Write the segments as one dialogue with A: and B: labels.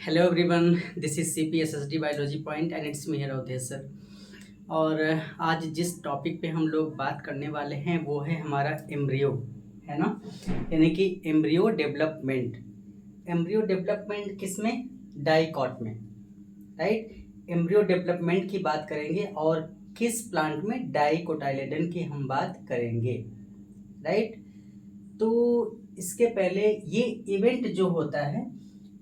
A: Hello everyone, this is CPSSD biology point and it's me Awadhesh sir. और आज जिस topic पे हम लोग बात करने वाले हैं वो है हमारा एम्ब्रियो, है ना। यानी कि एम्ब्रियो डेवलपमेंट। एम्ब्रियो डेवलपमेंट किस में? डाइकॉट में, राइट। एम्ब्रियो डेवलपमेंट की बात करेंगे और किस प्लांट में? डाइकोटाइलेडन की हम बात करेंगे, राइट। तो इसके पहले ये इवेंट जो होता है,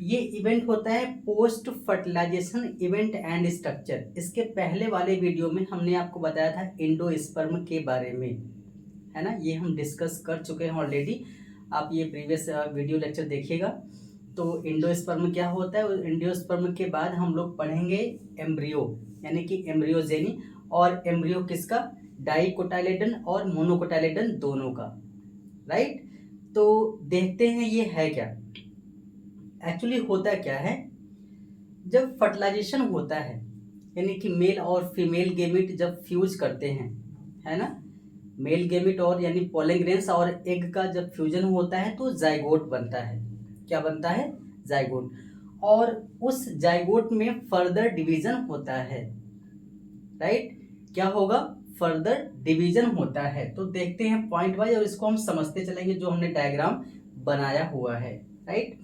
A: ये इवेंट होता है post fertilisation event and structure. इसके पहले वाले वीडियो में हमने आपको बताया था एंडोस्पर्म के बारे में, है ना। ये हम डिस्कस कर चुके हैं ऑलरेडी। आप ये प्रीवियस वीडियो लेक्चर देखिएगा। तो एंडोस्पर्म क्या होता है, एंडोस्पर्म के बाद हम लोग पढ़ेंगे एम्ब्रियो, यानी कि एम्ब्रियोजेनी। और एम्ब्रियो किसका? डाइकोटाइलेडन और मोनोकोटाइलेडन दोनों का, राइट। तो देखते हैं ये है क्या। एक्चुअली होता क्या है, जब फर्टिलाइजेशन होता है यानी कि मेल और फीमेल गेमिट जब फ्यूज करते हैं, है ना। मेल गेमिट और यानी पोलन ग्रेन्स और एग का जब फ्यूजन होता है तो जाइगोट बनता है। क्या बनता है? जाइगोट। और उस जाइगोट में फर्दर डिवीजन होता है, राइट। क्या होगा? फर्दर डिवीजन होता है। तो देखते हैं पॉइंट वाइज और इसको हम समझते चलेंगे जो हमने डायग्राम बनाया हुआ है, राइट।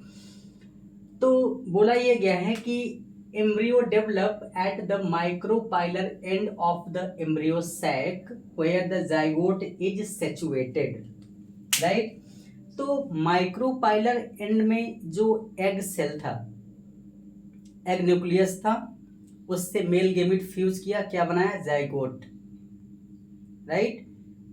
A: तो बोला ये गया है कि embryo develop at the micropylar end of the embryo sac where the zygote is situated, right। तो माइक्रोपाइलर एंड में जो एग सेल था, एग न्यूक्लियस था, उससे मेल गेमिट फ्यूज किया, क्या बनाया? Zygote, right.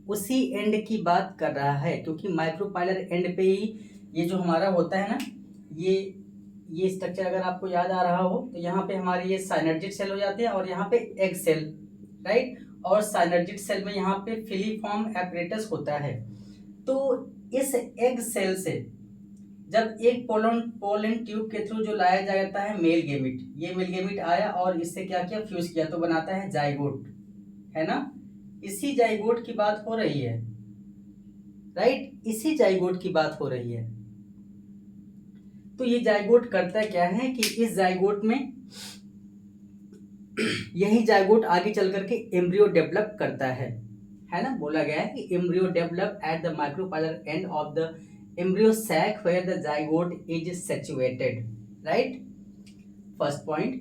A: उसी एंड की बात कर रहा है क्योंकि माइक्रोपाइलर एंड पे ही ये जो हमारा होता है ना, ये स्ट्रक्चर अगर आपको याद आ रहा हो तो यहाँ पे हमारे ये साइनर्जिड सेल हो जाते हैं और यहाँ पे एग सेल, राइट। और साइनर्जिड सेल में यहाँ पे फिलीफॉर्म एपरेटस होता है। तो इस एग सेल से जब एक पोलन ट्यूब के थ्रू जो लाया जाता है मेल गेमिट, ये मेल गेमिट आया और इससे क्या किया? फ्यूज किया, तो बनाता है जाइगोट, है ना। इसी जाइगोट की बात हो रही है, राइट। इसी जाइगोट की बात हो रही है। तो ये जाइगोट करता क्या है कि इस जाइगोट में यही जाइगोट आगे चल करके एम्ब्रियो डेवलप करता है ना। बोला गया है कि embryo develop at the micropylar end of the embryo sac where the zygote is situated, right. First point,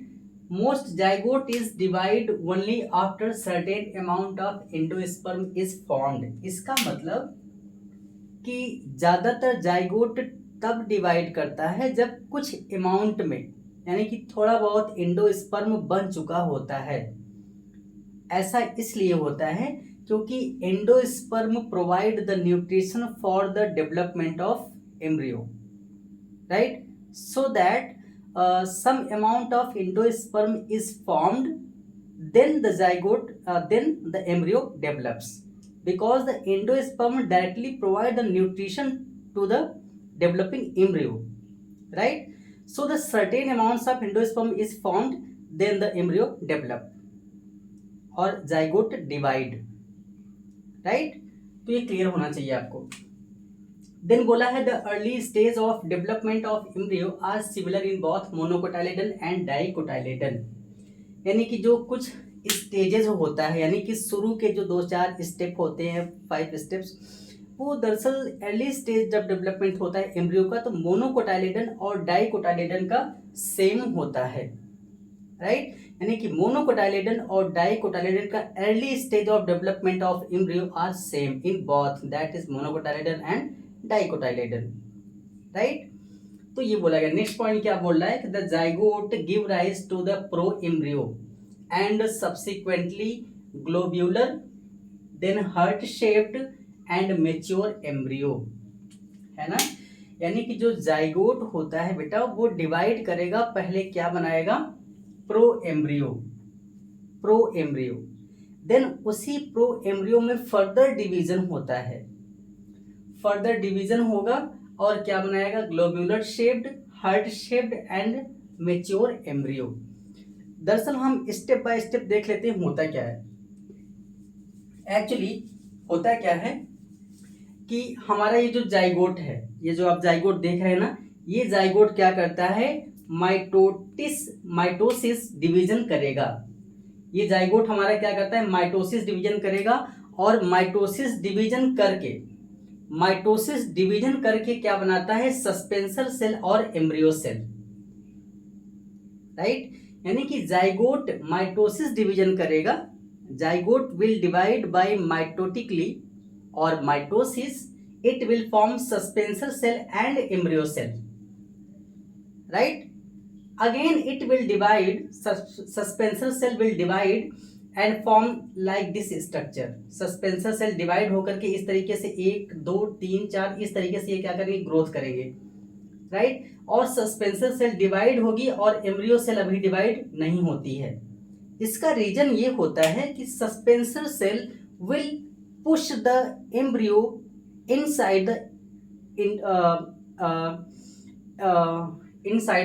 A: most zygote is divide only after certain amount of endosperm is formed. इसका मतलब कि ज्यादातर जाइगोट तब divide करता है जब कुछ amount में, यानी कि थोड़ा बहुत एंडोस्पर्म बन चुका होता है। ऐसा इसलिए होता है क्योंकि endosperm provide the nutrition for the development of embryo, right. So that some amount of endosperm is formed, then the zygote, then the embryo develops, because the endosperm directly provide the nutrition to the developing embryo, right. So the certain amounts of endosperm is formed, then the embryo develop और zygote divide, right। तो ये clear होना चाहिए आपको। Then बोला है the early stage of development of embryo are similar in both monocotyledon and dicotyledon. यानी कि जो कुछ स्टेजेस होता है, यानी कि शुरू के जो 2-4 स्टेप होते हैं, 5 स्टेप्स, वो दरअसल अर्ली स्टेज जब डेवलपमेंट होता है एम्ब्रियो का तो मोनोकोटाइलेडन और डाइकोटाइलेडन का सेम होता है, राइट। यानी कि मोनोकोटाइलेडन और डाइकोटाइलेडन का early stage of development of embryo are same in both, that is monocotyledon and dicotyledon, right. तो ये बोला गया। नेक्स्ट पॉइंट क्या बोल रहा है कि the zygote give rise to the pro embryo and subsequently globular, then heart shaped and mature embryo, है ना। यानी कि जो जाइगोट होता है बेटा वो डिवाइड करेगा, पहले क्या बनाएगा? Pro embryo, pro embryo. Then उसी प्रो एम्ब्रियो में फर्दर डिवीजन होता है, फर्दर डिवीजन होगा और क्या बनाएगा? Globular shaped, heart shaped and mature embryo. दरअसल हम स्टेप बाय स्टेप देख लेते हैं होता क्या है। एक्चुअली होता क्या है कि हमारा ये जो जाइगोट है, ये जो आप जाइगोट देख रहे हैं ना, ये जाइगोट क्या करता है? माइटोसिस डिवीजन करेगा। ये जाइगोट हमारा क्या करता है, माइटोसिस डिवीजन करेगा, और माइटोसिस डिवीजन करके क्या बनाता है, सस्पेंसर सेल और एम्ब्रियो सेल, राइट। यानी कि जाइगोट माइटोसिस डिवीजन करेगा, zygote will divide by mitotically, और mitosis it will form suspensor cell and embryo cell, right. Again it will divide, suspensor cell will divide and form like this structure। suspensor cell divide होकर के इस तरीके से 1 2 3 4 इस तरीके से ये क्या करेंगे, ग्रोथ करेंगे, राइट। और सस्पेंसर सेल डिवाइड होगी और एम्ब्रियो सेल अभी डिवाइड नहीं होती है। इसका रीजन ये होता है कि suspensor cell will push the embryo inside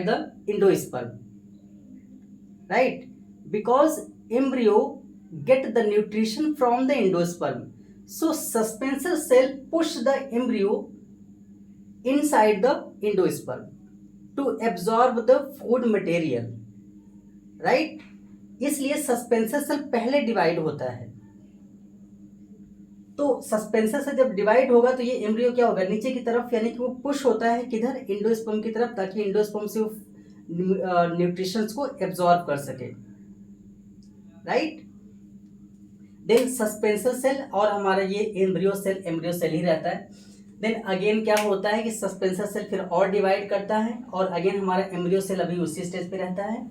A: the endosperm, right, because embryo get the nutrition from the endosperm, so suspensor cell push the embryo inside the endosperm to absorb the food material, right। इसलिए suspensor cell पहले divide होता है। तो suspensor से जब divide होगा तो ये एम्ब्रियो क्या होगा, नीचे की तरफ, यानी कि वो पुश होता है किधर, एंडोस्पर्म की तरफ, ताकि एंडोस्पर्म से न्यूट्रिशंस को एब्जॉर्ब कर सके, राइट। देन सस्पेंसर सेल और हमारा ये एम्ब्रियो सेल ही रहता है। देन अगेन क्या होता है कि सस्पेंसर सेल फिर और डिवाइड करता है, और अगेन हमारा एम्ब्रियो सेल अभी उसी स्टेज पे रहता है।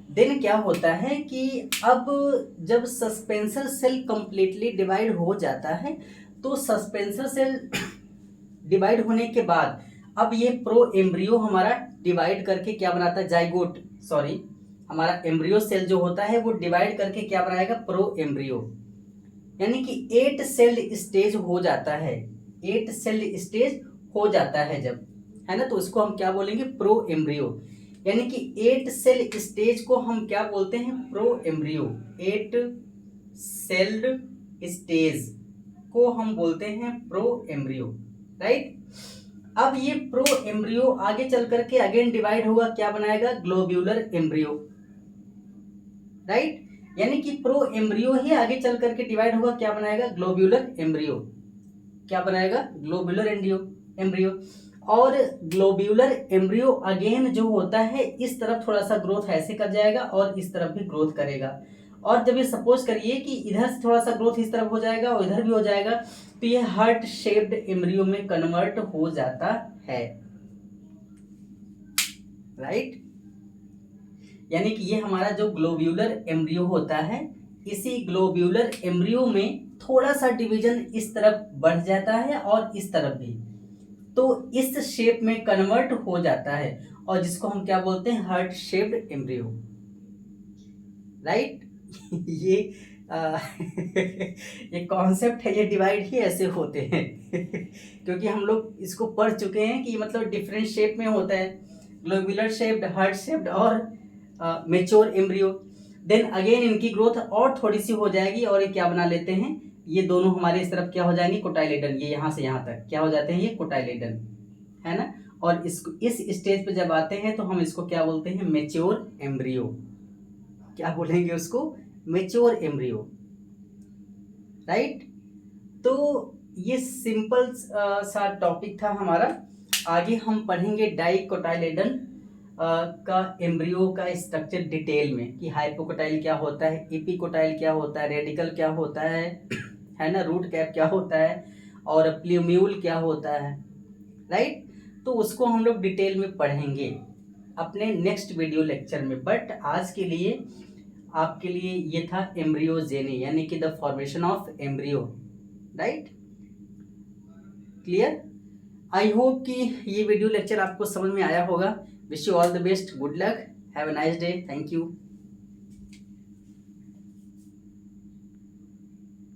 A: देन क्या होता है कि अब जब सस्पेंसर सेल कंप्लीटली डिवाइड हो जाता है, तो सस्पेंसर सेल डिवाइड होने के बाद अब ये प्रो एम्ब्रियो हमारा डिवाइड करके क्या बनाता है, जाइगोट सॉरी हमारा एम्ब्रियो सेल जो होता है वो डिवाइड करके क्या बनाएगा, प्रो एम्ब्रियो, यानी कि 8 सेल स्टेज हो जाता है, 8 सेल स्टेज हो जाता है जब, है ना, तो इसको हम क्या बोलेंगे, प्रो एम्ब्रियो। यानी कि 8 सेल स्टेज को हम क्या बोलते हैं, प्रो एम्ब्रियो। 8 सेल्ड स्टेज को हम बोलते हैं प्रो एम्ब्रियो, राइट। अब ये प्रो एम्ब्रियो आगे चल करके अगेन डिवाइड होगा, क्या बनाएगा, ग्लोब्यूलर एम्ब्रियो, राइट। यानी कि प्रो एम्ब्रियो ही आगे चल करके डिवाइड होगा, क्या बनाएगा, ग्लोब्यूलर एम्ब्रियो, क्या बनाएगा, ग्लोब्यूलर एम्ब्रियो। और ग्लोब्यूलर एम्ब्रियो अगेन जो होता है इस तरफ थोड़ा सा ग्रोथ ऐसे कर जाएगा और इस तरफ भी ग्रोथ करेगा, और जब ये सपोज करिए कि इधर से थोड़ा सा ग्रोथ इस तरफ हो जाएगा और इधर भी हो जाएगा, तो ये हार्ट शेप्ड एम्ब्रियो में कन्वर्ट हो जाता है, राइट। यानी कि ये हमारा जो ग्लोब्यूलर एम्ब्रियो होता है, इसी ग्लोब्यूलर एम्ब्रियो में थोड़ा सा डिवीजन इस तरफ बढ़ जाता है और इस तरफ भी, तो इस शेप में कन्वर्ट हो जाता है, और जिसको हम क्या बोलते हैं, हार्ट शेप्ड एम्ब्रियो, राइट। ये ये कॉन्सेप्ट है, ये डिवाइड ही ऐसे होते हैं क्योंकि हम लोग इसको पढ़ चुके हैं कि मतलब डिफरेंट शेप में होता है, ग्लोब्यूलर शेप्ड, हार्ट शेप्ड और मैच्योर एम्ब्रियो। देन अगेन इनकी ग्रोथ और थोड़ी सी हो जाएगी और ये क्या बना लेते हैं, ये दोनों हमारे इस तरफ क्या हो जाएंगे, कोटाइलेडन, ये यहाँ से यहाँ तक क्या हो जाते हैं, ये कोटाइलेडन, है ना। और इसको इस स्टेज पे जब आते हैं तो हम इसको क्या बोलते हैं, मैच्योर एम्ब्रियो, क्या बोलेंगे उसको, मैच्योर एम्ब्रियो, राइट। तो ये सिंपल सा टॉपिक था हमारा। आगे हम पढ़ेंगे डाइकोटाइलेडन का एम्ब्रियो का स्ट्रक्चर डिटेल में, कि हाइपोकोटाइल क्या होता है, एपिकोटाइल क्या होता है, रेडिकल क्या होता है ना, रूट कैप क्या होता है, और प्ल्यूम्यूल क्या होता है, राइट। तो उसको हम लोग डिटेल में पढ़ेंगे अपने नेक्स्ट वीडियो लेक्चर में। बट आज के लिए आपके लिए ये था एम्ब्रियोजेनी, यानी कि the formation of embryo, right, clear. I hope कि ये वीडियो लेक्चर आपको समझ में आया होगा। Wish you all the best, good luck, have a nice day, thank you.